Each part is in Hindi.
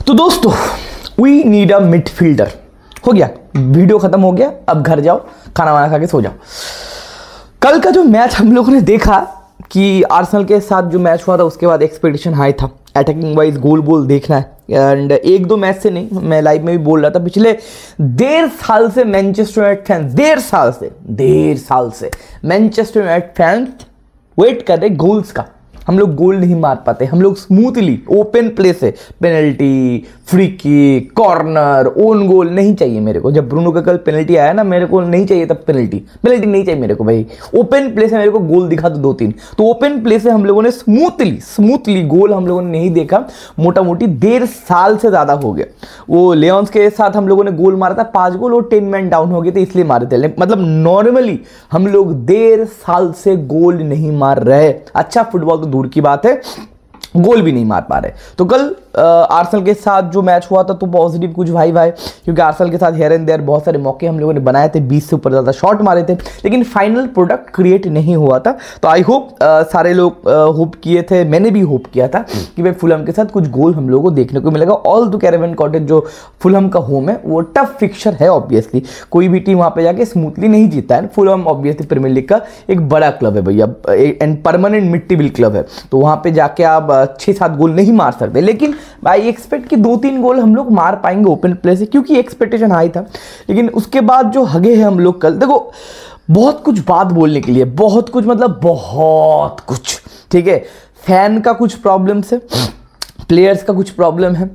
तो दोस्तों वी नीड अ मिडफील्डर। हो गया, वीडियो खत्म हो गया, अब घर जाओ, खाना वाना खा के सो जाओ। कल का जो मैच हम लोगों ने देखा कि आर्सेनल के साथ जो मैच हुआ था उसके बाद एक्सपेक्टेशन हाई था, अटैकिंग वाइज गोल बोल देखना है। एंड एक दो मैच से नहीं, मैं लाइव में भी बोल रहा था, पिछले 1.5 साल से मैनचेस्टर यूनाइटेड फैंस 1.5 साल से मैनचेस्टर यूनाइटेड फैंस वेट कर रहे गोल्स का। हम लोग गोल नहीं मार पाते, हम लोग स्मूथली ओपन प्ले से penalty, free kick, corner, own goal नहीं चाहिए मेरे को। जब ब्रूनो का कल पेनल्टी आया ना, मेरे को नहीं चाहिए तब पेनल्टी नहीं चाहिए मेरे को भाई। ओपन प्ले से मेरे को गोल दिखा दो 2-3। तो ओपन प्ले से हम लोगों ने स्मूथली गोल हम लोगों ने नहीं देखा। मोटा मोटी 1.5 साल से ज्यादा हो गया। वो लियोन्स के साथ हम लोगों ने गोल मारा था 5 गोल और 10 मैन डाउन हो गए थे इसलिए मारे थे। मतलब नॉर्मली हम लोग 1.5 साल से गोल नहीं मार रहे। अच्छा फुटबॉल तो दूर की बात है, गोल भी नहीं मार पा रहे। तो कल आर्सेनल के साथ जो मैच हुआ था तो पॉजिटिव कुछ भाई क्योंकि आर्सेनल के साथ हियर एंड देयर बहुत सारे मौके हम लोगों ने बनाए थे, 20 से ऊपर ज़्यादा शॉट मारे थे, लेकिन फाइनल प्रोडक्ट क्रिएट नहीं हुआ था। तो आई होप सारे लोग होप किए थे, मैंने भी होप किया था कि भाई फुलहम के साथ कुछ गोल हम लोगों को देखने को मिलेगा। ऑल टू कैरेवन कॉटेज जो फुलहम का होम है वो टफ फिक्चर है, ऑब्वियसली कोई भी टीम वहाँ पे जाके स्मूथली नहीं जीता है। फुलहम ऑब्वियसली प्रीमियर लीग का एक बड़ा क्लब है भैया, and permanent mid table club है, तो वहाँ पे जाके आप 6-7 गोल नहीं मार सकते। लेकिन आई एक्सपेक्ट कि 2-3 गोल हम लोग मार पाएंगे ओपन प्ले से, क्योंकि एक्सपेक्टेशन हाई था। लेकिन उसके बाद जो हगे हैं हम लोग कल, देखो बहुत कुछ बात बोलने के लिए, बहुत कुछ मतलब बहुत कुछ, ठीक है। फैन का कुछ प्रॉब्लम है, प्लेयर्स का कुछ प्रॉब्लम है,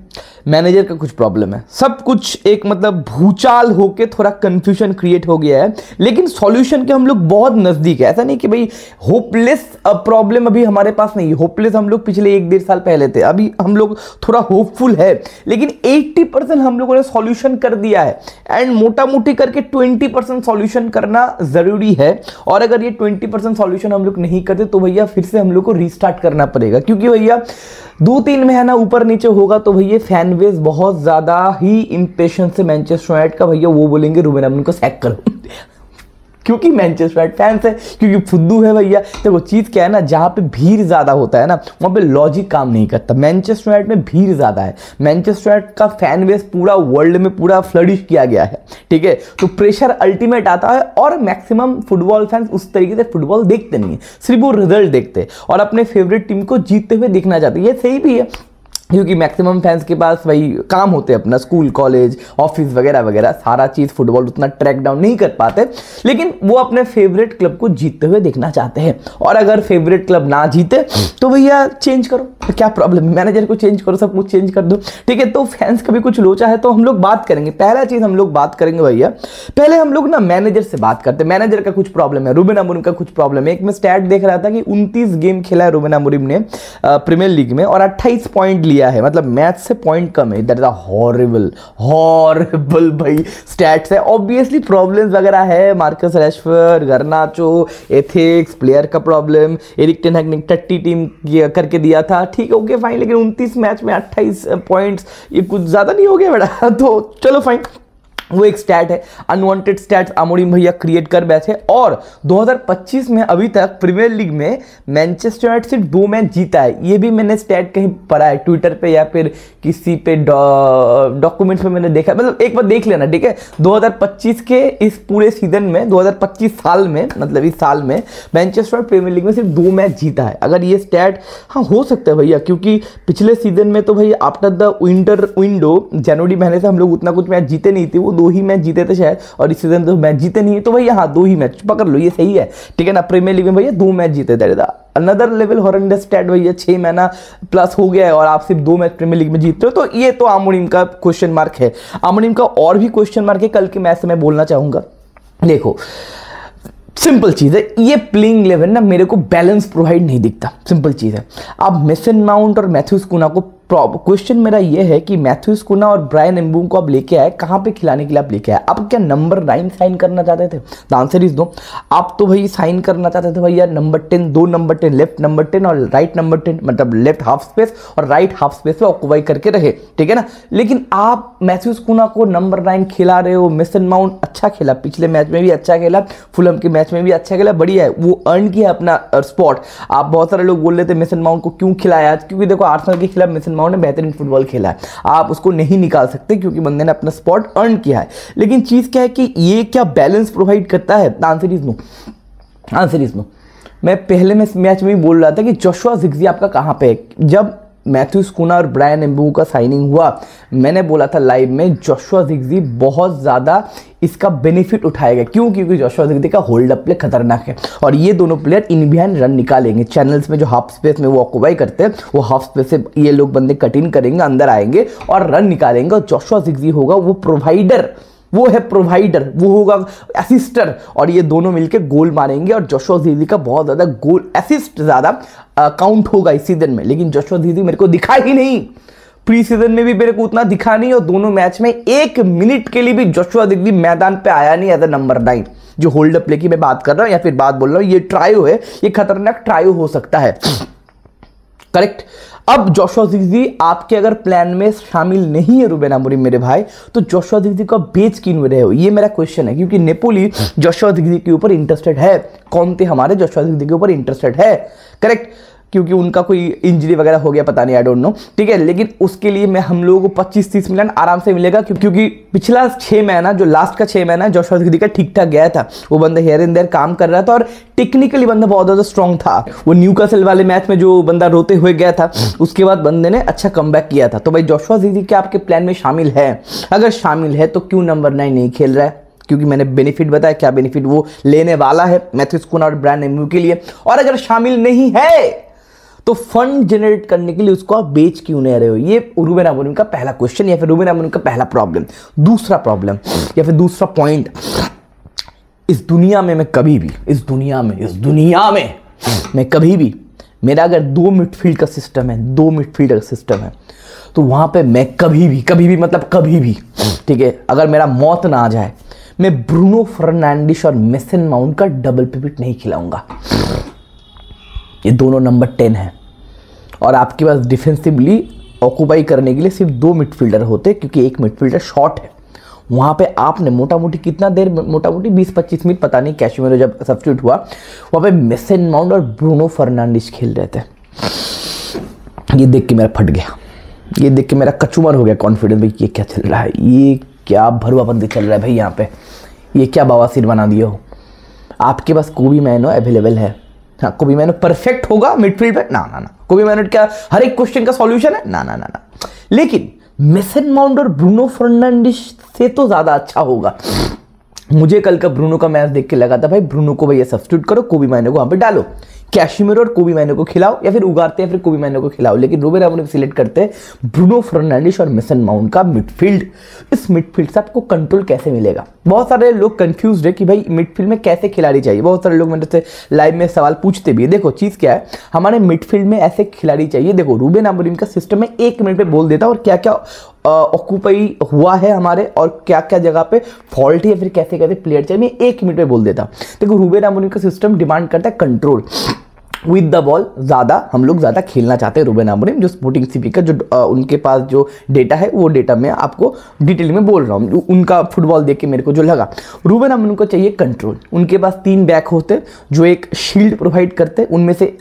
मैनेजर का कुछ प्रॉब्लम है, सब कुछ एक मतलब भूचाल होके थोड़ा कंफ्यूजन क्रिएट हो गया है। लेकिन सॉल्यूशन के हम लोग बहुत नजदीक है। ऐसा नहीं कि भाई होपलेस प्रॉब्लम अभी हमारे पास नहीं है। होपलेस हम लोग पिछले 1-1.5 साल पहले थे, अभी हम लोग थोड़ा होपफुल है। लेकिन 80% हम लोगों ने सॉल्यूशन कर दिया है, एंड मोटा मोटी करके 20% सॉल्यूशन करना जरूरी है। और अगर ये 20% सॉल्यूशन हम लोग नहीं करते तो भैया फिर से हम लोग को रीस्टार्ट करना पड़ेगा, क्योंकि भैया 2-3 महीना ऊपर नीचे होगा तो भैया फैन बेस बहुत ज्यादा ही इंपेशेंस से मैनचेस्टर यूनाइटेड का भैया वो बोलेंगे रूबेन अमोरिम को सैक करो क्योंकि मैनचेस्टर यूनाइटेड फैंस है, क्योंकि फुद्दू है भैया। देखो चीज क्या है ना, जहां पे भीड़ ज्यादा होता है ना वहां पे लॉजिक काम नहीं करता। मैनचेस्टर यूनाइटेड में भीड़ ज्यादा है, मैनचेस्टर यूनाइटेड का फैन बेस पूरा वर्ल्ड में पूरा फ्लरिश किया गया है, ठीक है। तो प्रेशर अल्टीमेट आता है, और मैक्सिमम फुटबॉल फैंस उस तरीके से फुटबॉल देखते नहीं है, सिर्फ वो रिजल्ट देखते और अपने फेवरेट टीम को जीतते हुए देखना चाहते हैं। ये सही भी है, क्योंकि मैक्सिमम फैंस के पास वही काम होते हैं अपना, स्कूल कॉलेज ऑफिस वगैरह वगैरह, सारा चीज़ फुटबॉल उतना ट्रैक डाउन नहीं कर पाते। लेकिन वो अपने फेवरेट क्लब को जीतते हुए देखना चाहते हैं। और अगर फेवरेट क्लब ना जीते तो भैया चेंज करो, तो क्या प्रॉब्लम है, मैनेजर को चेंज करो, सब कुछ चेंज कर दो, ठीक है। तो फैंस का भी कुछ लोचा है, तो हम लोग बात करेंगे। पहला चीज़ हम लोग बात करेंगे भैया, पहले हम लोग ना मैनेजर से बात करते हैं। मैनेजर का कुछ प्रॉब्लम है, रूबेन अमोरिम का कुछ प्रॉब्लम है। एक मैं स्टैट देख रहा था कि 29 गेम खेला है रूबेन अमोरिम ने प्रीमियर लीग में और 28 पॉइंट लिया है, मतलब मैच से पॉइंट कम है। दैट इज अ हॉरिबल भाई स्टैट्स है। ऑब्वियसली प्रॉब्लम्स वगैरह है, मार्कस रैशफोर्ड, गर्नाचो, एथिक्स, प्लेयर का प्रॉब्लम, एरिक टेन हैग ने 30 टीम करके दिया था, ठीक है, ओके फाइन। लेकिन 29 मैच में 28 पॉइंट्स, ये कुछ ज्यादा नहीं हो गया बेटा? तो चलो फाइन, वो एक स्टैट है। अनवांटेड स्टैट्स अमोरिम भैया क्रिएट कर बैठे। और 2025 में अभी तक प्रीमियर लीग में मैनचेस्टर यूनाइटेड सिर्फ 2 मैच जीता है। ये भी मैंने स्टैट कहीं पढ़ा है, ट्विटर पे या फिर किसी पे डॉक्यूमेंट्स में मैंने देखा, मतलब एक बार देख लेना, ठीक है। 2025 के इस पूरे सीजन में, 2025 साल में, मतलब इस साल में मैनचेस्टर यूनाइटेड प्रीमियर लीग में सिर्फ 2 मैच जीता है। अगर ये स्टैट हाँ हो सकता है भैया, क्योंकि पिछले सीजन में तो भैया आफ्टर द विंटर विंडो जनवरी महीने से हम लोग उतना कुछ मैच जीते नहीं थे, वो 2 ही मैच जीते थे शायद, और इस सीजन तो मैच जीते नहीं है। तो भैया हाँ 2 ही मैच पकड़ लो, ये सही है, ठीक है ना। प्रीमियर लीग में भैया 2 मैच जीते थे, अनदर लेवल हॉरेंडस स्टैट भैया। 6 महीना प्लस हो गया है और आप सिर्फ 2 मैच प्रीमियर लीग में जीतते हो, तो ये तो अमोरिम का क्वेश्चन मार्क है। अमोरिम का और भी क्वेश्चन मार्क है कल के मैच से मैं बोलना चाहूंगा। देखो सिंपल चीज है, ये प्लेइंग 11 ना मेरे को बैलेंस प्रोवाइड नहीं दिखता। सिंपल चीज है, आप मेसन माउंट और मैथ्यूज कुना को, क्वेश्चन मेरा ये है कि मैथ्यूज कुना और ब्रायन एम्बूम को आप लेके आए, कहां पे खिलाने के लिए आप लेके आए? आप क्या नंबर 9 साइन करना चाहते थे? The answer is no. आप तो भाई साइन करना चाहते थे भैया नंबर 10, 2 नंबर 10, लेफ्ट नंबर 10 और राइट नंबर 10, मतलब लेफ्ट हाफ स्पेस और राइट हाफ स्पेस पे ऑक्युपाई करके रहे, ठीक है ना। लेकिन आप मैथ्यूज कुना को नंबर 9 खिला रहे हो। मेसन माउंट अच्छा खेला, पिछले मैच में भी अच्छा खेला, फुलहम के मैच में भी अच्छा खेला, बढ़िया है, वो अर्न किया अपना स्पॉट। आप बहुत सारे लोग बोल रहे थे मेसन माउंट को क्यों खिलाया, क्योंकि देखो आर्सेनल के खिलाफ मेसन माउंट ने बेहतरीन फुटबॉल खेला है, आप उसको नहीं निकाल सकते क्योंकि बंदे ने अपना स्पॉट अर्न किया है। लेकिन चीज़ क्या है कि ये क्या बैलेंस प्रोवाइड करता है? Answer is no, answer is no. मैं पहले में मैच में भी बोल रहा था कि जोशुआ ज़िगज़ी आपका कहाँ पे है। जब मैथ्यूज कुना और ब्रायन एम्बू का साइनिंग हुआ, मैंने बोला था लाइव में जोशुआ ज़िगज़ी बहुत ज़्यादा इसका बेनिफिट उठाएगा। क्यों? क्योंकि जोशुआ ज़िगज़ी का होल्ड अप प्ले खतरनाक है और ये दोनों प्लेयर इन बिहाइंड रन निकालेंगे। चैनल्स में जो हाफ स्पेस में वो ऑक्यूपाई करते हैं, वो हाफ स्पेस से ये लोग बंदे कट इन करेंगे, अंदर आएंगे और रन निकालेंगे। और जोशुआ ज़िगज़ी होगा वो प्रोवाइडर, वो है प्रोवाइडर, वो होगा असिस्टर और ये दोनों मिलके गोल मारेंगे। और जोशुआ ज़िगज़ी का बहुत ज़्यादा गोल असिस्ट ज़्यादा काउंट होगा इस सीजन में। लेकिन जोशुआ ज़िगज़ी मेरे को दिखा ही नहीं, प्री सीजन में भी मेरे को उतना दिखा नहीं और दोनों मैच में 1 मिनट के लिए भी जोशुआ ज़िगज़ी मैदान पे आया नहीं एज अ नंबर 9। जो होल्ड अप प्ले की मैं बात कर रहा हूँ या फिर बात बोल रहा हूँ, ये ट्रायो है, ये खतरनाक ट्रायो हो सकता है। करेक्ट। अब जोशुआ ज़िगज़ी आपके अगर प्लान में शामिल नहीं है रूबेन अमोरिम मेरे भाई, तो जोशुआ ज़िगज़ी को बेच क्यों रहे हो, ये मेरा क्वेश्चन है। क्योंकि नेपोली जोशुआ ज़िगज़ी के ऊपर इंटरेस्टेड है। कौन थे हमारे जोशुआ ज़िगज़ी के ऊपर इंटरेस्टेड है? करेक्ट। क्योंकि उनका कोई इंजरी वगैरह हो गया, पता नहीं, आई डोंट नो, ठीक है। लेकिन उसके लिए मैं हम लोगों को 25-30 मिलियन आराम से मिलेगा क्योंकि पिछला 6 महीना, जो लास्ट का 6 महीना जोशुआ ज़िगज़ी का ठीक ठाक गया था। वो बंदा हियर एंड देयर काम कर रहा था और टेक्निकली बंदा बहुत ज़्यादा स्ट्रॉन्ग था। वो न्यूकासल वाले मैच में जो बंदा रोते हुए गया था, उसके बाद बंदे ने अच्छा कमबैक किया था। तो भाई जोशुआ ज़िगज़ी क्या आपके प्लान में शामिल है? अगर शामिल है तो क्यों नंबर 9 नहीं खेल रहा है? क्योंकि मैंने बेनिफिट बताया क्या बेनिफिट वो लेने वाला है मैथ्यूज कुना और ब्रायन एम्बू के लिए। और अगर शामिल नहीं है तो फंड जनरेट करने के लिए उसको आप बेच क्यों नहीं रहे हो? ये रूबेन अमोरिम का पहला क्वेश्चन या फिर रूबेन अमोरिम का पहला प्रॉब्लम। दूसरा प्रॉब्लम या फिर दूसरा पॉइंट, इस दुनिया में मैं कभी भी इस दुनिया में मैं कभी भी, मेरा अगर 2 मिडफील्ड का सिस्टम है, 2 मिडफील्डर का सिस्टम है, तो वहां पे मैं कभी भी मतलब कभी भी, ठीक है, अगर मेरा मौत ना आ जाए, मैं ब्रूनो फर्नांडिस और मेसन माउंट का डबल पिवट नहीं खिलाऊंगा। ये दोनों नंबर 10 है और आपके पास डिफेंसिवली ऑक्यूपाई करने के लिए सिर्फ 2 मिडफील्डर होते क्योंकि एक मिडफील्डर शॉर्ट है। वहाँ पे आपने मोटा मोटी कितना देर, मोटा मोटी 20-25 मिनट, पता नहीं, कैशिमेरो जब सब्स्टिट्यूट हुआ, वहाँ पे मेसन माउंट और ब्रूनो फर्नांडिस खेल रहे थे। ये देख के मेरा फट गया, ये देख के मेरा कचूमर हो गया कॉन्फिडेंस, भाई ये क्या चल रहा है, ये क्या भरुआपंती चल रहा है भाई यहाँ पे, ये क्या बवासीर बना दिया हो। आपके पास कोबी मैनो अवेलेबल है, हाँ, कोबी मैनो परफेक्ट होगा मिडफील्ड पे, ना, कोबी मैनो क्या हर एक क्वेश्चन का सॉल्यूशन है, ना। लेकिन मेसन माउंट और ब्रूनो फर्नांडिस से तो ज्यादा अच्छा होगा। मुझे कल का ब्रूनो का मैच देख के लगा था भाई ब्रूनो को भैया सब्स्टिट्यूट करो, कोबी मैनो को वहां पे डालो, कैशिमेरो और कोबी मैनो को खिलाओ, या फिर उगारते हैं फिर कोबी मैनो को खिलाओ। लेकिन रूबेन अमोरिम सिलेक्ट करते हैं ब्रूनो फर्नांडिस और मेसन माउंट का मिडफील्ड। इस मिडफील्ड से आपको कंट्रोल कैसे मिलेगा? बहुत सारे लोग कंफ्यूज्ड है कि भाई मिडफील्ड में कैसे खिलाड़ी चाहिए। बहुत सारे लोग मेरे से लाइव में सवाल पूछते भी है। देखो चीज क्या है, हमारे मिडफील्ड में ऐसे खिलाड़ी चाहिए। देखो रूबेन अमोरिम का सिस्टम में 1 मिनट में बोल देता और क्या क्या ऑक्यूपाई हुआ है हमारे और क्या क्या जगह पे फॉल्ट है या फिर कैसे कैसे प्लेयर चाहिए, मैं 1 मिनट में बोल देता। देखो रूबेन अमोरिम का सिस्टम डिमांड करता है कंट्रोल विद द बॉल, ज़्यादा हम लोग ज़्यादा खेलना चाहते हैं। रूबेन अमोरिम जो स्पोर्टिंग सीपी का जो उनके पास जो डेटा है, वो डेटा मैं आपको डिटेल में बोल रहा हूँ, उनका फुटबॉल देख के मेरे को जो लगा। रूबेन अमोरिम को चाहिए कंट्रोल। उनके पास 3 बैक होते जो एक शील्ड प्रोवाइड करते, उनमें से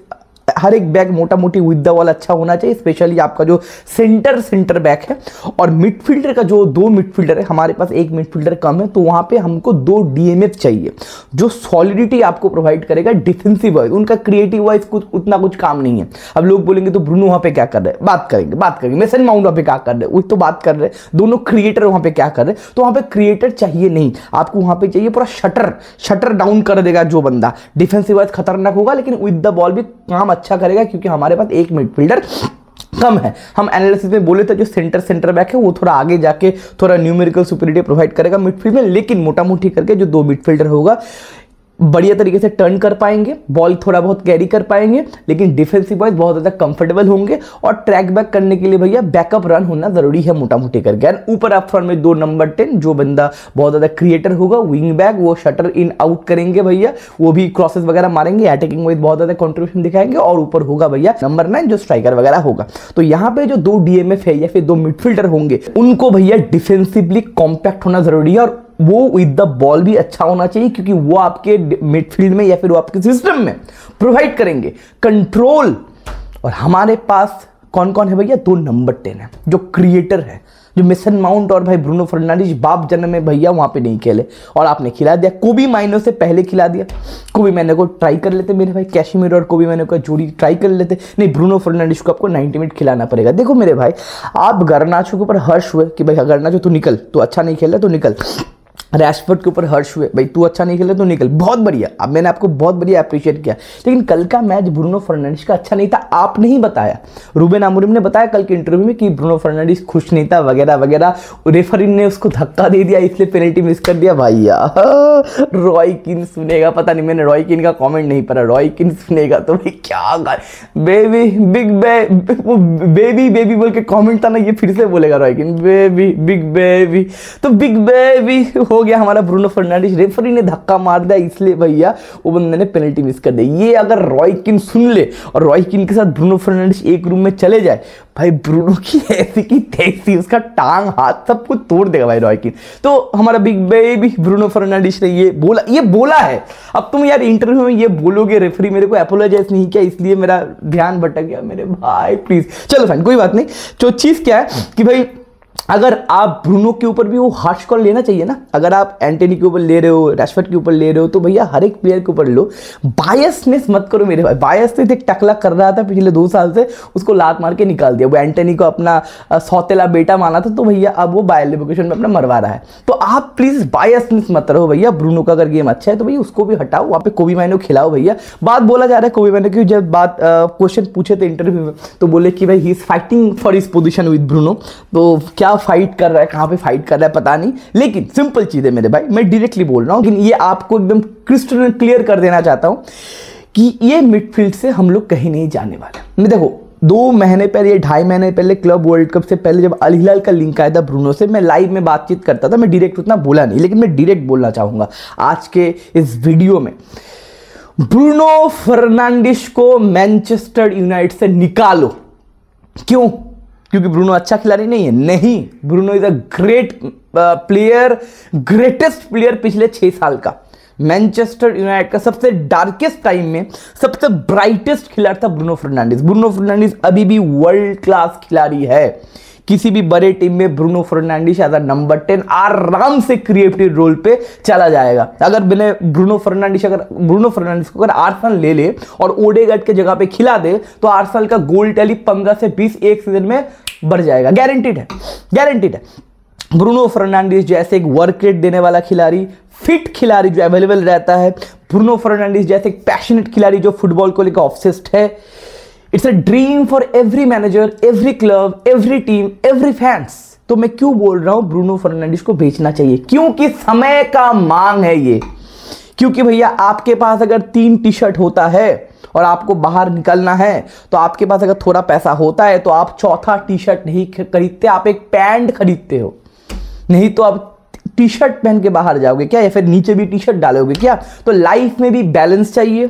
हर एक बैक मोटा मोटी विद द बॉल अच्छा होना चाहिए, स्पेशली आपका जो सेंटर बैक है। और मिडफील्डर का जो 2 मिडफील्डर है, हमारे पास 1 मिडफील्डर कम है, तो वहां पे हमको 2 डीएमएफ चाहिए जो सॉलिडिटी आपको प्रोवाइड करेगा डिफेंसिव वाइज। उनका क्रिएटिव वाइज उतना कुछ काम नहीं है। अब लोग बोलेंगे तो ब्रूनो वहां पे क्या कर रहे हैं, बात करेंगे। मेसन माउंट वहां पे क्या कर रहे हैं, वो तो बात कर रहे हैं। दोनों क्रिएटर वहां पे क्या कर रहे हैं, तो वहां पे क्रिएटर चाहिए नहीं, आपको वहां पे चाहिए पूरा शटर डाउन कर देगा जो बंदा डिफेंसिव वाइज खतरनाक होगा, लेकिन विद द बॉल भी काम अच्छा करेगा क्योंकि हमारे पास 1 मिडफील्डर कम है। हम एनालिसिस में बोले थे जो सेंटर बैक है वो थोड़ा आगे जाके थोड़ा न्यूमेरिकल सुपीरियरिटी प्रोवाइड करेगा मिडफील्ड में, लेकिन मोटा मोटी करके जो 2 मिडफील्डर होगा बढ़िया तरीके से टर्न कर पाएंगे, बॉल थोड़ा बहुत कैरी कर पाएंगे, लेकिन डिफेंसिव वाइज बहुत ज़्यादा कंफर्टेबल होंगे। और ट्रैक बैक करने के लिए भैया बैकअप रन होना जरूरी है मोटा मोटी करके। एंड ऊपर अप फ्रंट में 2 नंबर 10 जो बंदा बहुत ज़्यादा क्रिएटर होगा, विंग बैक, वो शटर इन आउट करेंगे भैया, वो भी क्रॉसेस वगैरह मारेंगे, अटैकिंग वाइज बहुत ज़्यादा कॉन्ट्रीब्यूशन दिखाएंगे। और ऊपर होगा भैया नंबर 9 जो स्ट्राइकर वगैरह होगा। तो यहाँ पे जो 2 डीएमएफ है या फिर 2 मिडफील्डर होंगे, उनको भैया डिफेंसिवली कॉम्पैक्ट होना जरूरी है और वो विद द बॉल भी अच्छा होना चाहिए, क्योंकि वो आपके मिडफील्ड में या फिर वो आपके सिस्टम में प्रोवाइड करेंगे कंट्रोल। और हमारे पास कौन कौन है भैया? 2 नंबर 10 है जो क्रिएटर है, जो मेसन माउंट और भाई ब्रूनो फर्नांडिस बाप जन्म में भैया वहां पे नहीं खेले और आपने खिला दिया। कोबी माइनो से पहले खिला दिया। कोबी माइनो को ट्राई कर लेते मेरे भाई, कैशिमीरो और कोबी माइनो का जोड़ी ट्राई कर लेते। नहीं, ब्रूनो फर्नांडिस को आपको 90 मिनट खिलाना पड़ेगा। देखो मेरे भाई, आप गर्नाचो के ऊपर हर्ष हुए कि भाई गर्नाचो तू निकल, तू अच्छा नहीं खेला तो निकल। रैशफोर्ड के ऊपर हर्ष हुए, भाई तू अच्छा नहीं खेला तो निकल, बहुत बढ़िया। अब मैंने आपको बहुत बढ़िया अप्रिशिएट किया, लेकिन कल का मैच ब्रूनो फर्नांडिस का अच्छा नहीं था। आपने ही बताया, रूबेन अमोरिम ने बताया कल के इंटरव्यू में कि ब्रूनो फर्नांडिस खुश नहीं था वगैरह वगैरह, रेफरी ने उसको धक्का दे दिया इसलिए पेनल्टी मिस कर दिया। भैया रॉय कीन सुनेगा, पता नहीं, मैंने रॉय कीन का कॉमेंट नहीं पढ़ा, रॉय कीन सुनेगा तो भाई क्या बेबी बिग बेबी बेबी बोल के कॉमेंट था ना, ये फिर से बोलेगा रॉय कीन, बेबी बिग बेबी, तो बिग बेबी हो गया हमारा ब्रूनो फर्नांडिस। रेफरी ने धक्का मार दिया इसलिए भैया वो बंदे ने पेनल्टी मिस कर दी। ये अगर रॉय कीन सुन ले और रॉय कीन के साथ ब्रूनो फर्नांडिस एक रूम में चले जाए, भाई ब्रूनो की ऐसी की तैसी, उसका टांग हाथ सब कुछ तोड़ देगा भाई रॉय कीन। तो हमारा बिग बेबी ब्रूनो फर्नांडिस ने ये बोला है। अब तुम यार इंटरव्यू में ये बोलोगे रेफरी मेरे को अपोलोजाइज नहीं किया इसलिए मेरा ध्यान भटक गया, मेरे भाई प्लीज। चलो फाइन, कोई बात नहीं। जो चीज क्या है कि भाई अगर आप ब्रूनो के ऊपर भी वो हार्श कॉल लेना चाहिए ना, अगर आप एंटनी के ऊपर ले रहे हो, रैशफोर्ड के ऊपर ले रहे हो, तो भैया हर एक प्लेयर के ऊपर लो। बायसनेस मत करो मेरे भाई। बायसनेस एक टकला कर रहा था पिछले 2 साल से, उसको लात मार के निकाल दिया। वो एंटनी को अपना सौतेला बेटा माना था, तो भैया अब वो बायर लिवरकूसन में अपना मरवा रहा है। तो आप प्लीज बायसनेस मत रहो भैया। ब्रूनो का अगर गेम अच्छा है तो भैया उसको भी हटाओ, वहाँ पे कोबी माइनो खिलाओ भैया। बात बोला जा रहा है कोबी माइनो की, जब बात क्वेश्चन पूछे थे इंटरव्यू में तो बोले कि भाई he is fighting for his position with Bruno. तो क्या फाइट कर रहा है, कहां पे फाइट कर रहा है पता नहीं, लेकिन सिंपल चीज है मेरे भाई, मैं डायरेक्टली बोल रहा हूं। लेकिन ये आपको एकदम क्रिस्टल क्लियर कर देना चाहता हूं कि ये मिडफील्ड से हम लोग कहीं नहीं जाने वाले। मैं देखो 2 महीने पहले, 2.5 महीने पहले क्लब वर्ल्ड कप से पहले जब अल हिलाल का लिंक आया था ब्रूनो से, मैं लाइव में बातचीत करता था, मैं डायरेक्ट उतना बोला नहीं, लेकिन मैं डायरेक्ट बोलना चाहूंगा आज के इस वीडियो में। ब्रूनो फर्नांडिस को मैनचेस्टर यूनाइटेड से निकालो। क्यों? क्योंकि ब्रूनो अच्छा खिलाड़ी नहीं है? नहीं, Bruno is a great player, greatest player पिछले 6 साल का। मैनचेस्टर यूनाइटेड का सबसे डार्केस्ट टाइम में सबसे ब्राइटेस्ट खिलाड़ी था ब्रूनो फर्नांडिस। ब्रूनो फर्नांडिस अभी भी वर्ल्ड क्लास खिलाड़ी है। किसी भी बड़े टीम में Bruno Fernandes as a number 10 आराम से क्रिएटिव रोल पे चला जाएगा। अगर बिना ब्रूनो फर्नांडिस को अगर आर्सेनल ले ले और ओडेगार्ड के जगह पे खिला दे तो आर्सेनल का गोल टैली 15 से 20 एक सीजन में बढ़ जाएगा, गारंटीड है, गारंटीड है। ब्रूनो फर्नांडिस जैसे एक वर्क रेट देने वाला खिलाड़ी, फिट खिलाड़ी जो अवेलेबल रहता है, ब्रूनो फर्नांडिस जैसे एक पैशनेट खिलाड़ी जो फुटबॉल को लेकर ऑब्सेस्ड है, it's a dream for every manager, every club, every team, every fans. तो मैं क्यों बोल रहा हूं ब्रूनो फर्नांडिस को बेचना चाहिए? क्योंकि समय का मांग है ये। क्योंकि भैया आपके पास अगर 3 टी शर्ट होता है और आपको बाहर निकलना है, तो आपके पास अगर थोड़ा पैसा होता है तो आप 4था टी शर्ट नहीं खरीदते, आप एक पैंट खरीदते हो। नहीं तो आप टी शर्ट पहन के बाहर जाओगे क्या, या फिर नीचे भी टी शर्ट डालोगे क्या? तो लाइफ में भी बैलेंस चाहिए,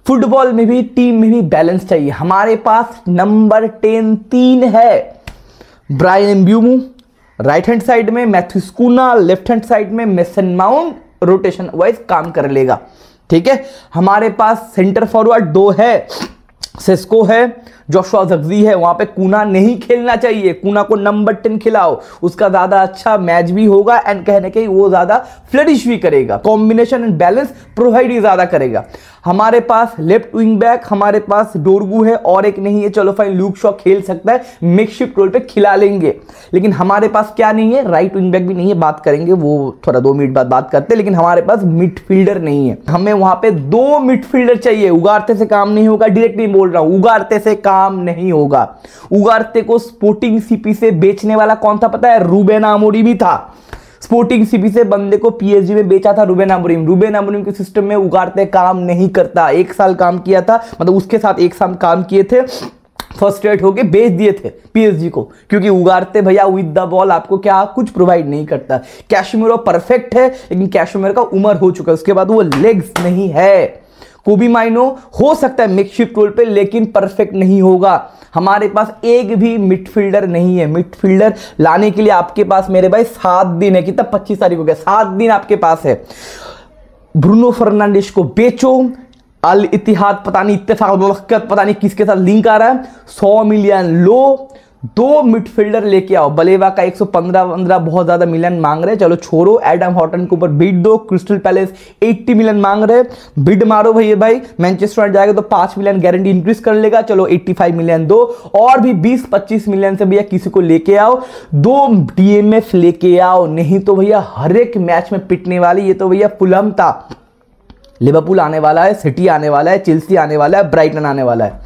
फुटबॉल में भी, टीम में भी बैलेंस चाहिए। हमारे पास नंबर 10 3 है। Bryan Mbeumo right hand side में, Matheus Cunha left hand side में, मेसन माउंट रोटेशन वाइज काम कर लेगा, ठीक है। हमारे पास सेंटर फॉरवर्ड 2 है, सेस्को है, जोशुआ ज़र्क्ज़ी है। वहां पे कुन्हा नहीं खेलना चाहिए, कुन्हा को नंबर 10 खिलाओ, उसका ज्यादा अच्छा मैच भी होगा एंड कहने के वो ज्यादा फ्लरिश भी करेगा, कॉम्बिनेशन एंड बैलेंस प्रोवाइड ही ज्यादा करेगा। हमारे पास लेफ्ट विंग बैक, हमारे पास डोरगू है और एक नहीं है, चलो फाइन ल्यूक शॉ खेल सकता है, मेकशिफ्ट रोल पे खिला लेंगे। लेकिन हमारे पास क्या नहीं है, राइट विंग बैक भी नहीं है, बात करेंगे वो थोड़ा 2 मिनट बाद बात करते हैं। लेकिन हमारे पास मिडफील्डर नहीं है, हमें वहां पे 2 मिडफील्डर चाहिए। उगारते से काम नहीं होगा, डायरेक्ट नहीं बोल रहा हूं, उगारते से काम नहीं होगा। उगारते को स्पोर्टिंग सीपी से बेचने वाला कौन था पता है? रूबेन अमोरिम भी था। स्पोर्टिंग सीपी से बंदे को पीएसजी में बेचा था रूबेन अमोरिम। रूबेन अमोरिम के सिस्टम में उगारते काम नहीं करता। 1 साल काम किया था, मतलब उसके साथ 1 साल काम किए थे, फ्रस्ट्रेट होके बेच दिए थे पीएसजी को, क्योंकि उगारते भैया विद द बॉल आपको क्या कुछ प्रोवाइड नहीं करता। कैशमीरो परफेक्ट है, लेकिन कैशमीरो का उम्र हो चुका है, उसके बाद वो लेग्स नहीं है। कोबी माइनो हो सकता है मेकशिफ्ट रोल पे, लेकिन परफेक्ट नहीं होगा। हमारे पास एक भी मिडफील्डर नहीं है। मिडफील्डर लाने के लिए आपके पास मेरे भाई 7 दिन है, कितना 25 तारीख हो गया, 7 दिन आपके पास है। ब्रूनो फर्नांडिस को बेचो, अल इत्तिहाद पता नहीं, इत्तेफाक पता नहीं किसके साथ लिंक आ रहा है। 100 मिलियन लो, 2 मिडफील्डर लेके आओ। बलेवा का 115 बहुत ज्यादा मिलियन मांग रहे, चलो छोड़ो। एडम हॉटन के ऊपर बिड दो। क्रिस्टल पैलेस 80 मिलियन मांग रहे, बिड मारो भैया भाई। मैनचेस्टर जाएगा तो 5 मिलियन गारंटी इंक्रीज कर लेगा, चलो 85 मिलियन दो। और भी 20-25 मिलियन से भैया किसी को लेके आओ, 2 डीएमएफ लेके आओ, नहीं तो भैया हर एक मैच में पिटने वाली। ये तो भैया फुलहम था, लिवरपूल आने वाला है, सिटी आने वाला है, चेल्सी आने वाला है, ब्राइटन आने वाला है,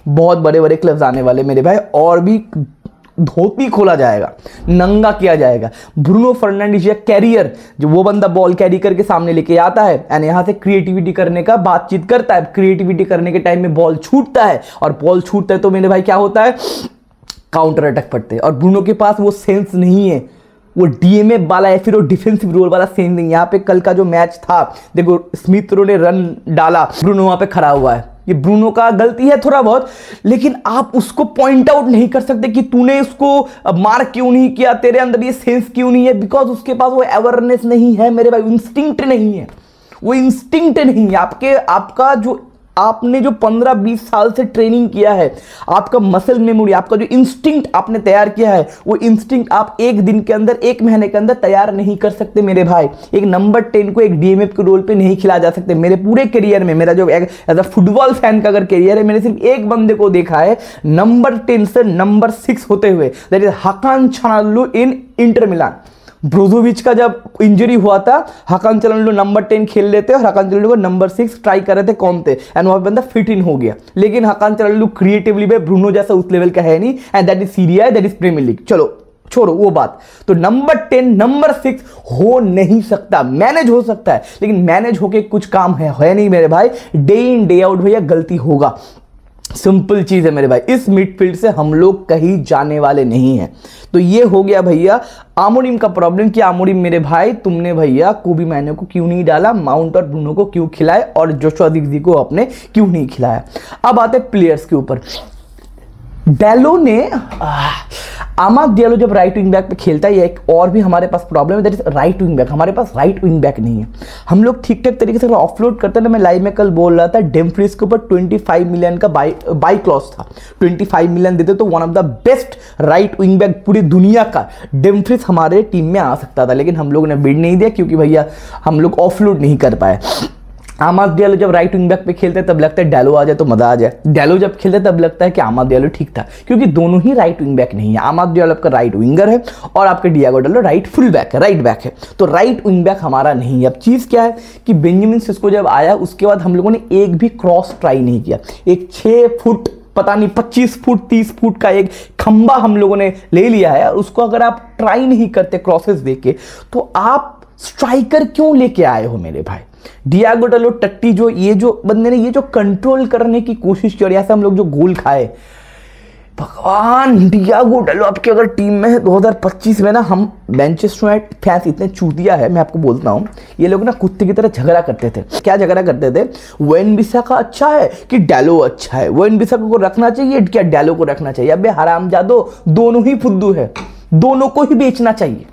बहुत बड़े बड़े क्लब्स आने वाले मेरे भाई। और भी धोती खोला जाएगा, नंगा किया जाएगा। ब्रूनो फर्नांडिस या कैरियर, जो वो बंदा बॉल कैरी करके सामने लेके आता है एंड यहां से क्रिएटिविटी करने का बातचीत करता है। क्रिएटिविटी करने के टाइम में बॉल छूटता है, और बॉल छूटता है तो मेरे भाई क्या होता है, काउंटर अटैक पड़ते हैं। और ब्रूनो के पास वो सेंस नहीं है, वो डीएमएफ वाला है, फिर वो डिफेंसिव रोल वाला सेंस नहीं। यहाँ पे कल का जो मैच था देखो, स्मिथ रो ने रन डाला, ब्रूनो वहां पे खड़ा हुआ है। ये ब्रूनो का गलती है थोड़ा बहुत, लेकिन आप उसको पॉइंट आउट नहीं कर सकते कि तूने उसको मार्क क्यों नहीं किया, तेरे अंदर ये सेंस क्यों नहीं है, बिकॉज उसके पास वो अवेयरनेस नहीं है मेरे भाई, इंस्टिंक्ट नहीं है, वो इंस्टिंक्ट नहीं है। आपका जो आपने जो 15-20 साल से ट्रेनिंग किया है, आपका मसल मेमोरी, आपका जो इंस्टिंक्ट आपने तैयार किया है, वो इंस्टिंक्ट आप एक दिन के अंदर, एक महीने के अंदर तैयार नहीं कर सकते मेरे भाई। एक नंबर 10 को एक डीएमएफ के रोल पे नहीं खिलाया जा सकते। मेरे पूरे करियर में, मेरा जो एज अ फुटबॉल फैन का अगर करियर है, मैंने सिर्फ एक बंदे को देखा है नंबर 10 से नंबर 6 होते हुए, that is Hakan Calhanoglu in Inter Milan. Brozovic का जब इंजरी हुआ था, हाकान चाल्हानोग्लू नंबर 10 खेल लेते और हाकान चाल्हानोग्लू को नंबर 6 ट्राई कर रहे थे कौन थे, एंड वहां बंदा फिट इन हो गया। लेकिन हाकान चाल्हानोग्लू क्रिएटिवली में ब्रूनो जैसा उस लेवल का है नहीं, and that is Serie A, that is premier league. चलो छोड़ो वो बात। तो नंबर 10 नंबर 6 हो नहीं सकता, मैनेज हो सकता है, लेकिन मैनेज होके कुछ काम है नहीं मेरे भाई। डे इन डे आउट भैया गलती होगा, सिंपल चीज है मेरे भाई। इस मिडफील्ड से हम लोग कहीं जाने वाले नहीं हैं। तो ये हो गया भैया आमोरिम का प्रॉब्लम कि आमोरिम मेरे भाई, तुमने भैया कोबी मैनो को क्यों नहीं डाला, माउंट और ब्रूनो को क्यों खिलाए, और जोशुआ जिर्क्जी को अपने क्यों नहीं खिलाया। अब आते प्लेयर्स के ऊपर। डेलो ने आमाद डियालो जब राइट विंग बैक पे खेलता है, एक और भी हमारे पास प्रॉब्लम है, that is right wing back. हमारे पास राइट विंग बैक नहीं है। हम लोग ठीक ठाक तरीके से ऑफलोड करते हैं ना। मैं लाइव में कल बोल रहा था, डेमफ्रीज के ऊपर 25 मिलियन का बाई क्लॉज था। 25 मिलियन देते तो one of the best right wing back पूरी दुनिया का डेमफ्रीज हमारे टीम में आ सकता था, लेकिन हम लोग ने बिड नहीं दिया क्योंकि भैया हम लोग ऑफलोड नहीं कर पाए। आमाद डियालो जब राइट विंग बैक पे खेलते हैं तब लगता है डेलो आ जाए तो मजा आ जाए। डेलो जब खेलते हैं तब लगता है कि आमाद डियालो ठीक था, क्योंकि दोनों ही राइट विंग बैक नहीं है। आमाद डियालो आपका राइट विंगर है और आपका डियागो डालो राइट फुल बैक है, राइट बैक है। तो राइट विंग बैक हमारा नहीं है। अब चीज क्या है कि बेंजामिन सिस्को जब आया उसके बाद हम लोगों ने एक भी क्रॉस ट्राई नहीं किया। एक 6 फुट पता नहीं 25 फुट 30 फुट का एक खंबा हम लोगों ने ले लिया है, उसको अगर आप ट्राई नहीं करते क्रॉसेस देके, तो आप स्ट्राइकर क्यों लेके आए हो मेरे भाई। डियागो डालो टट्टी, जो ये जो बंदे ने ये जो कंट्रोल करने की कोशिश की और यहाँ से हम लोग जो गोल खाए, भगवान। डियागो डालो आपके अगर टीम में है 2025 में ना, हम मैनचेस्टर यूनाइटेड फैंस इतने चूतिया है, मैं आपको बोलता हूँ। ये लोग ना कुत्ते की तरह झगड़ा करते थे। क्या झगड़ा करते थे, वन-बिसाका अच्छा है कि डैलो अच्छा है, वन-बिसाका को रखना चाहिए क्या डैलो को रखना चाहिए। अबे हरामजादो, दोनों ही फुद्दू है, दोनों को ही बेचना चाहिए।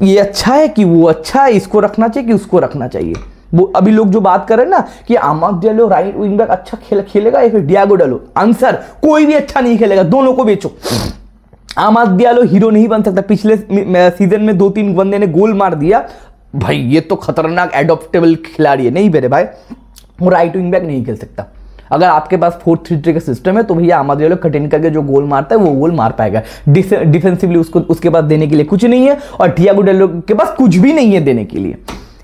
ये अच्छा है कि वो अच्छा है, इसको रखना चाहिए कि उसको रखना चाहिए। वो अभी लोग जो बात कर रहे हैं ना कि Amad Diallo right wing back अच्छा खेलेगा या फिर डियागो डालो, आंसर कोई भी अच्छा नहीं खेलेगा, दोनों को बेचो। आमाद डियालो हीरो नहीं बन सकता। पिछले सीजन में 2-3 बंदे ने गोल मार दिया, भाई ये तो खतरनाक एडॉप्टेबल खिलाड़ी है। नहीं मेरे भाई, वो राइट विंग बैक नहीं खेल सकता। अगर आपके पास 4-3-3 का सिस्टम है तो भैया आमाद डियालो कटिंग करके जो गोल मारता है वो गोल मार पाएगा। डिफेंसिवली उसको उसके पास देने के लिए कुछ नहीं है, और डियागो डालो के पास कुछ भी नहीं है देने के लिए।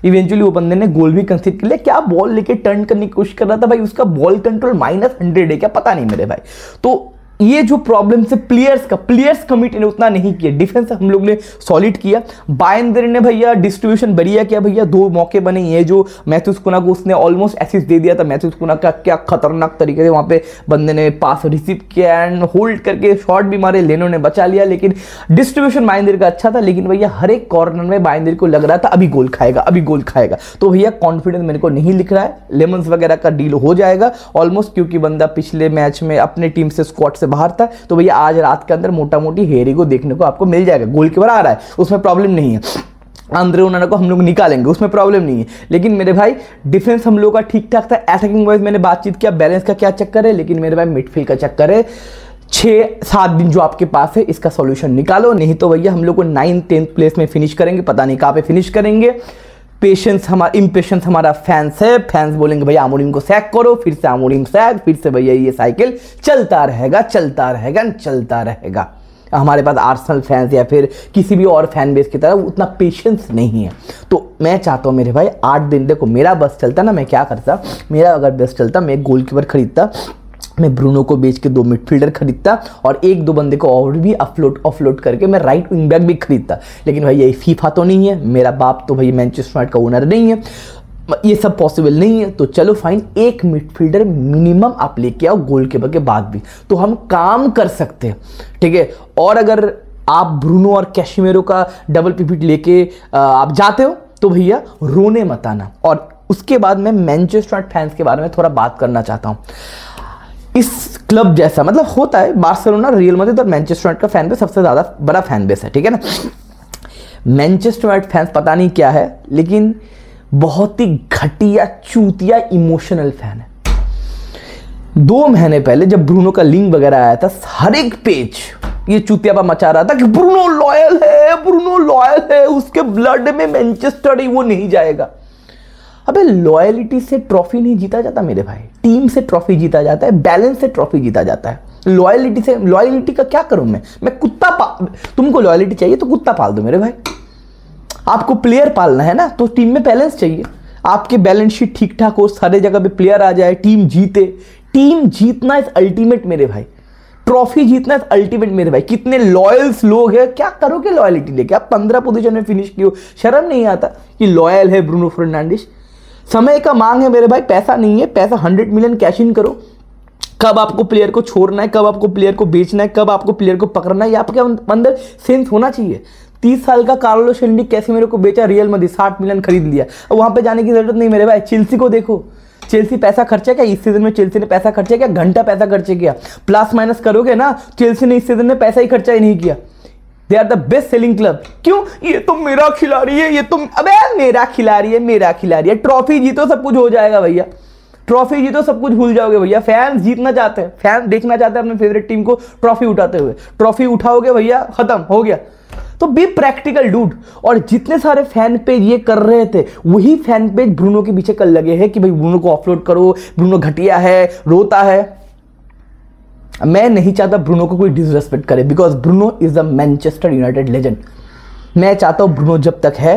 इवेंचुअली वो बंदे ने गोल भी कंसीड कर लिया। क्या बॉल लेके टर्न करने की कोशिश कर रहा था भाई, उसका बॉल कंट्रोल -100 है क्या, पता नहीं मेरे भाई। तो ये जो प्रॉब्लम से प्लेयर्स कमिटी ने उतना नहीं किया। डिफेंस हम लोग ने सॉलिड किया। बायर्न ने भैया डिस्ट्रीब्यूशन बढ़िया किया भैया, 2 मौके बने। ये जो मैथ्यूज कुना को उसने ऑलमोस्ट असिस्ट दे दिया था। मैथ्यूज कुना का क्या खतरनाक तरीके से वहां पे बंदे ने पास रिसीव किया एंड होल्ड करके शॉट भी मारे, लेनो ने बचा लिया। लेकिन डिस्ट्रीब्यूशन बायर्न का अच्छा था, लेकिन भैया हर एक कॉर्नर में बायर्न को लग रहा था अभी गोल खाएगा, अभी गोल खाएगा। तो भैया कॉन्फिडेंस मेरे को नहीं लिख रहा है। लेमन्स वगैरह का डील हो जाएगा ऑलमोस्ट, क्योंकि बंदा पिछले मैच में अपने टीम से स्क्वाड से बाहर था। तो भैया आज रात के अंदर मोटा मोटी हेरी को देखने को आपको मिल जाएगा। गोलकीपर आ रहा है, उसमें प्रॉब्लम नहीं है। आंद्रे ओनाना को हम लोग निकालेंगे, उसमें प्रॉब्लम नहीं है। लेकिन मेरे भाई डिफेंस हम लोग का ठीक ठाक था, अटैकिंग वाइज मैंने बातचीत किया, बैलेंस का क्या चक्कर है, लेकिन मेरे भाई मिडफील्ड का चक्कर है। 6-7 दिन जो आपके पास है इसका सॉल्यूशन निकालो, नहीं तो भैया हम लोग को 9th-10th प्लेस में फिनिश करेंगे, पता नहीं कहाँ पे फिनिश करेंगे। पेशेंस हमारा, इम्पेशेंस हमारा फैंस है, फैंस बोलेंगे भैया अमोरिम को सैक करो, फिर से अमोरिम सैक, फिर से भैया ये साइकिल चलता रहेगा चलता रहेगा चलता रहेगा। हमारे पास आर्सेनल फैंस या फिर किसी भी और फैन बेस की तरह उतना पेशेंस नहीं है। तो मैं चाहता हूँ मेरे भाई 8 दिन, देखो मेरा बस चलता ना, मैं क्या करता, मेरा अगर बस चलता मैं एक गोलकीपर खरीदता, मैं ब्रूनो को बेच के 2 मिडफील्डर खरीदता और 1-2 बंदे को और भी ऑफलोड करके मैं राइट विंग बैक भी खरीदता। लेकिन भाई ये फीफा तो नहीं है, मेरा बाप तो भाई मैनचेस्टर यूनाइटेड का ओनर नहीं है, ये सब पॉसिबल नहीं है। तो चलो फाइन, एक मिडफील्डर मिनिमम आप लेके आओ गोलकीपर के बाद भी, तो हम काम कर सकते हैं, ठीक है। और अगर आप ब्रूनो और कैशिमेरो का डबल पिवट लेके आप जाते हो तो भैया रोने मत आना। और उसके बाद मैं मैनचेस्टर यूनाइटेड फैंस के बारे में थोड़ा बात करना चाहता हूँ। इस क्लब जैसा मतलब होता है बार्सिलोना, रियल मैड्रिड और मैनचेस्टर यूनाइटेड का फैन बेस सबसे ज्यादा बड़ा फैन बेस है, ठीक है ना। मैनचेस्टर यूनाइटेड फैंस पता नहीं क्या है, लेकिन बहुत ही घटिया चूतिया इमोशनल फैन है। 2 महीने पहले जब ब्रूनो का लिंक वगैरह आया था, हर एक पेज ये चूतियापा मचा रहा था कि ब्रूनो लॉयल है, ब्रूनो लॉयल है, उसके ब्लड में मैनचेस्टर ही वो नहीं जाएगा। अबे लॉयलिटी से ट्रॉफी नहीं जीता जाता मेरे भाई, टीम से ट्रॉफी जीता जाता है, बैलेंस से ट्रॉफी जीता जाता है। लॉयलिटी का क्या करूं मैं कुत्ता तुमको लॉयलिटी चाहिए तो कुत्ता पाल दो मेरे भाई। आपको प्लेयर पालना है ना, तो टीम में बैलेंस चाहिए, आपके बैलेंस शीट ठीक ठाक हो, सारे जगह पे प्लेयर आ जाए, टीम जीते। टीम जीतना इज अल्टीमेट मेरे भाई, ट्रॉफी जीतना इज अल्टीमेट मेरे भाई। कितने लॉयल्स लोग हैं, क्या करोगे लॉयलिटी लेके, आप 15 पोजीशन में फिनिश किए हो, शर्म नहीं आता कि लॉयल है ब्रूनो फर्नांडिस। समय का मांग है मेरे भाई, पैसा नहीं है, पैसा 100 मिलियन कैश इन करो। कब आपको प्लेयर को छोड़ना है, कब आपको प्लेयर को बेचना है, कब आपको प्लेयर को पकड़ना है, ये आपके अंदर सेंस होना चाहिए। 30 साल का कार्लोस कैसेमीरो को बेचा रियल मैड्रिड, 60 मिलियन खरीद लिया, अब वहां पे जाने की जरूरत नहीं मेरे भाई। चेल्सी को देखो, चेल्सी पैसा खर्चा क्या इस सीजन में, चेल्सी ने पैसा खर्चा क्या, घंटा पैसा खर्चा किया। प्लस माइनस करोगे ना, चेल्सी ने इस सीजन में पैसा ही खर्चा ही नहीं किया। They are the best selling club. क्यों, ये तो मेरा खिलाड़ी है, ये तो अबे मेरा खिलाड़ी है, मेरा खिलाड़ी है। ट्रॉफी जीतो सब कुछ हो जाएगा भैया, ट्रॉफी जीतो सब कुछ भूल जाओगे भैया। फैंस जीतना चाहते हैं, फैंस देखना चाहते हैं अपने फेवरेट टीम को ट्रॉफी उठाते हुए, ट्रॉफी उठाओगे भैया खत्म हो गया। तो बी प्रैक्टिकल डूड। और जितने सारे फैन पेज ये कर रहे थे, वही फैन पेज ब्रूनो के पीछे कल लगे हैं कि भाई ब्रूनो को ऑफलोड करो, ब्रूनो घटिया है, रोता है। मैं नहीं चाहता ब्रूनो को कोई डिसरेस्पेक्ट करे, because Bruno is the Manchester United legend. मैं चाहता हूं ब्रूनो जब तक है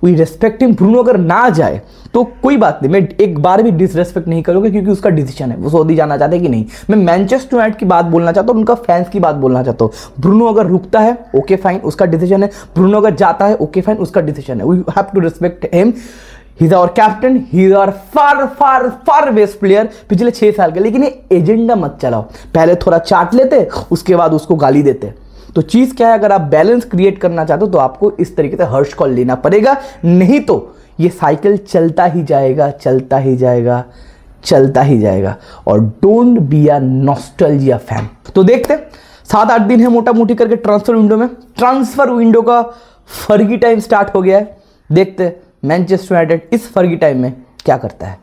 वी रेस्पेक्ट हिम। ब्रूनो अगर ना जाए तो कोई बात नहीं, मैं एक बार भी डिसरेस्पेक्ट नहीं करूंगा, क्योंकि उसका डिसीजन है, वो सऊदी जाना चाहते हैं कि नहीं। मैं मैनचेस्टर यूनाइटेड की बात बोलना चाहता हूं, उनका फैंस की बात बोलना चाहता हूं। ब्रूनो अगर रुकता है ओके फाइन, उसका डिसीजन है। ब्रूनो अगर जाता है ओके फाइन, उसका डिसीजन है। We have to respect him, he is our captain, he is our far far far best player पिछले 6 साल के। लेकिन ये एजेंडा मत चलाओ, पहले थोड़ा चाट लेते, उसके बाद उसको गाली देते। तो चीज क्या है, अगर आप बैलेंस क्रिएट करना चाहते हो तो आपको इस तरीके से हर्ष कॉल लेना पड़ेगा, नहीं तो ये साइकिल चलता ही जाएगा, चलता ही जाएगा, चलता ही जाएगा। और don't be a nostalgia fan. तो देखते 7-8 दिन है मोटा मोटी करके ट्रांसफर विंडो में, ट्रांसफर विंडो का फर्गी टाइम स्टार्ट हो गया है। देखते मैनचेस्टर यूनाइटेड इस फर्गी टाइम में क्या करता है।